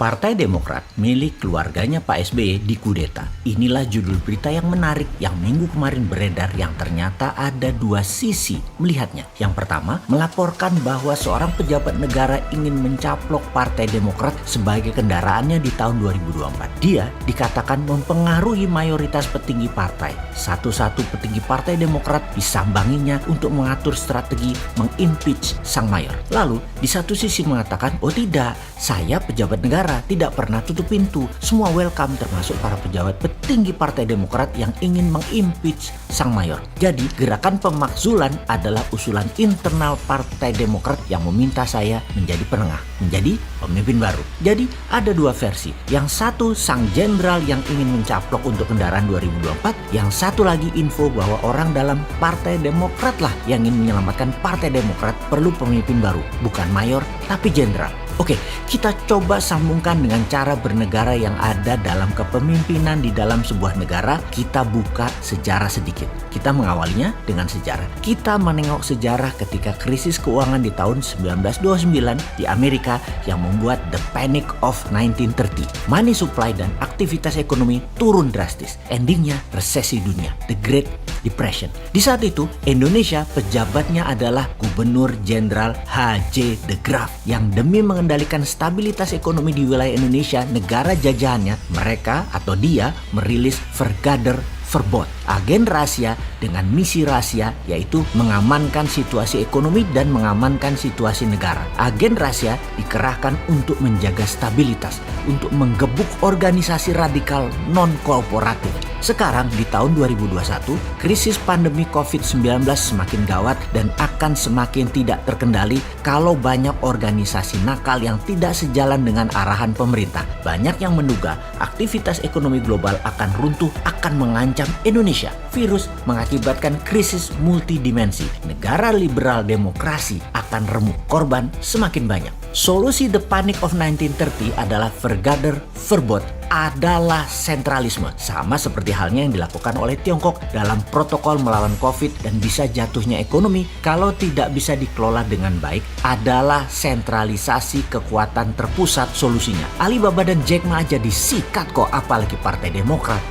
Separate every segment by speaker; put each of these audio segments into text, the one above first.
Speaker 1: Partai Demokrat milik keluarganya Pak SBY dikudeta. Inilah judul berita yang menarik yang minggu kemarin beredar yang ternyata ada dua sisi melihatnya. Yang pertama, melaporkan bahwa seorang pejabat negara ingin mencaplok Partai Demokrat sebagai kendaraannya di tahun 2024. Dia dikatakan mempengaruhi mayoritas petinggi partai. Satu-satu petinggi Partai Demokrat disambanginya untuk mengatur strategi mengimpeach sang mayor. Lalu di satu sisi mengatakan, oh tidak, saya pejabat negara tidak pernah tutup pintu. Semua welcome, termasuk para pejabat petinggi Partai Demokrat yang ingin mengimpeach sang mayor. Jadi gerakan pemakzulan adalah usulan internal Partai Demokrat yang meminta saya menjadi penengah, menjadi pemimpin baru. Jadi ada dua versi. Yang satu sang jenderal yang ingin mencaplok untuk kendaraan 2024. Yang satu lagi info bahwa orang dalam Partai Demokrat lah yang ingin menyelamatkan Partai Demokrat perlu pemimpin baru. Bukan mayor tapi jenderal. Oke, kita coba sambungkan dengan cara bernegara yang ada dalam kepemimpinan di dalam sebuah negara. Kita buka sejarah sedikit. Kita mengawalinya dengan sejarah. Kita menengok sejarah ketika krisis keuangan di tahun 1929 di Amerika yang membuat the Panic of 1930. Money supply dan aktivitas ekonomi turun drastis. Endingnya resesi dunia, the Great Depression. Di saat itu, Indonesia pejabatnya adalah Gubernur Jenderal H.J. de Graaf yang demi mengendalikan stabilitas ekonomi di wilayah Indonesia, negara jajahannya, mereka atau dia merilis Vergader Verbod, agen rahasia dengan misi rahasia, yaitu mengamankan situasi ekonomi dan mengamankan situasi negara. Agen rahasia dikerahkan untuk menjaga stabilitas, untuk menggebuk organisasi radikal non-kooperatif. Sekarang di tahun 2021, krisis pandemi COVID-19 semakin gawat dan akan semakin tidak terkendali kalau banyak organisasi nakal yang tidak sejalan dengan arahan pemerintah. Banyak yang menduga aktivitas ekonomi global akan runtuh, akan mengancam Indonesia. Virus mengakibatkan krisis multidimensi. Negara liberal demokrasi akan remuk, korban semakin banyak. Solusi the Panic of 1930 adalah Vergader Verbod, adalah sentralisme. Sama seperti halnya yang dilakukan oleh Tiongkok dalam protokol melawan COVID dan bisa jatuhnya ekonomi kalau tidak bisa dikelola dengan baik, adalah sentralisasi kekuatan terpusat solusinya. Alibaba dan Jack Ma aja disikat kok, apalagi Partai Demokrat.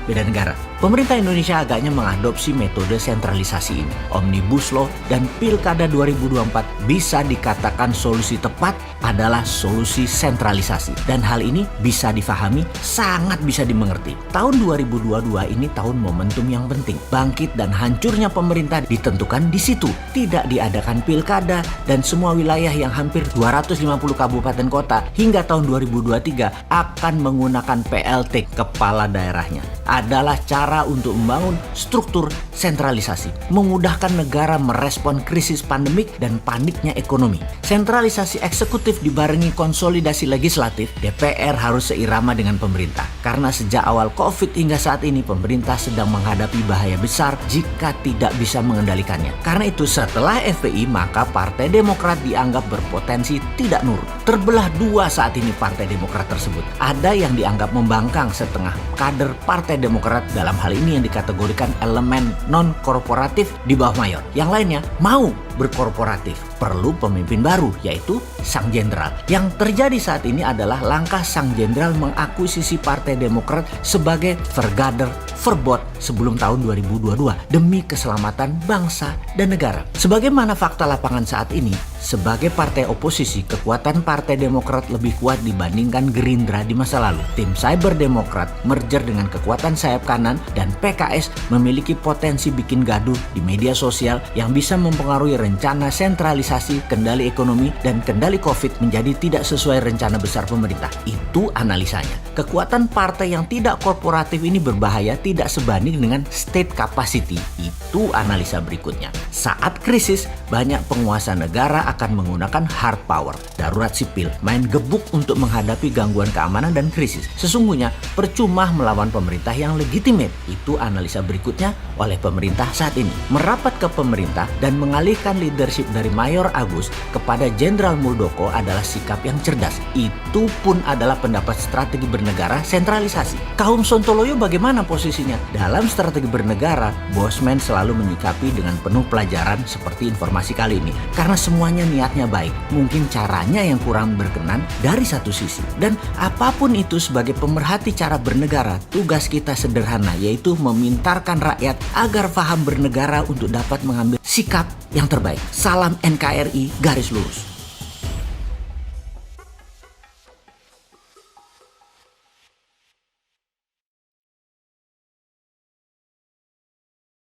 Speaker 1: Beda negara. Pemerintah Indonesia agaknya mengadopsi metode sentralisasi ini. Omnibus Law dan Pilkada 2024 bisa dikatakan solusi tepat adalah solusi sentralisasi. Dan hal ini bisa difahami, sangat bisa dimengerti. Tahun 2022 ini tahun momentum yang penting. Bangkit dan hancurnya pemerintah ditentukan di situ. Tidak diadakan pilkada dan semua wilayah yang hampir 250 kabupaten kota hingga tahun 2023 akan menggunakan PLT, kepala daerahnya. Adalah cara untuk membangun struktur sentralisasi, memudahkan negara merespon krisis pandemik dan paniknya ekonomi. Sentralisasi eksekutif dibarengi konsolidasi legislatif, DPR harus seirama dengan pemerintah. Karena sejak awal COVID hingga saat ini pemerintah sedang menghadapi bahaya besar jika tidak bisa mengendalikannya. Karena itu setelah FPI maka Partai Demokrat dianggap berpotensi tidak nurut. Terbelah dua saat ini Partai Demokrat tersebut. Ada yang dianggap membangkang setengah kader Partai Demokrat, dalam hal ini yang dikategorikan elemen non-korporatif di bawah mayor. Yang lainnya mau berkorporatif. Perlu pemimpin baru, yaitu sang jenderal. Yang terjadi saat ini adalah langkah sang jenderal mengakuisisi Partai Demokrat sebagai Vergader Verbod sebelum tahun 2022 demi keselamatan bangsa dan negara. Sebagaimana fakta lapangan saat ini, sebagai partai oposisi, kekuatan Partai Demokrat lebih kuat dibandingkan Gerindra di masa lalu. Tim Cyber Demokrat merger dengan kekuatan sayap kanan dan PKS memiliki potensi bikin gaduh di media sosial yang bisa mempengaruhi rencana sentralisasi, kendali ekonomi, dan kendali COVID menjadi tidak sesuai rencana besar pemerintah. Itu analisanya. Kekuatan partai yang tidak korporatif ini berbahaya tidak sebanding dengan state capacity. Itu analisa berikutnya. Saat krisis, banyak penguasa negara akan menggunakan hard power, darurat sipil, main gebuk untuk menghadapi gangguan keamanan dan krisis. Sesungguhnya percuma melawan pemerintah yang legitimate. Itu analisa berikutnya oleh pemerintah saat ini. Merapat ke pemerintah dan mengalihkan leadership dari Mayor Agus kepada Jenderal Muldoko adalah sikap yang cerdas. Itu pun adalah pendapat strategi bernegara sentralisasi. Kaum Sontoloyo bagaimana posisinya? Dalam strategi bernegara, Bosman selalu menyikapi dengan penuh pelajaran seperti informasi informasi kali ini karena semuanya niatnya baik. Mungkin caranya yang kurang berkenan dari satu sisi. Dan apapun itu sebagai pemerhati cara bernegara, tugas kita sederhana, yaitu memintarkan rakyat agar paham bernegara untuk dapat mengambil sikap yang terbaik. Salam NKRI garis lurus.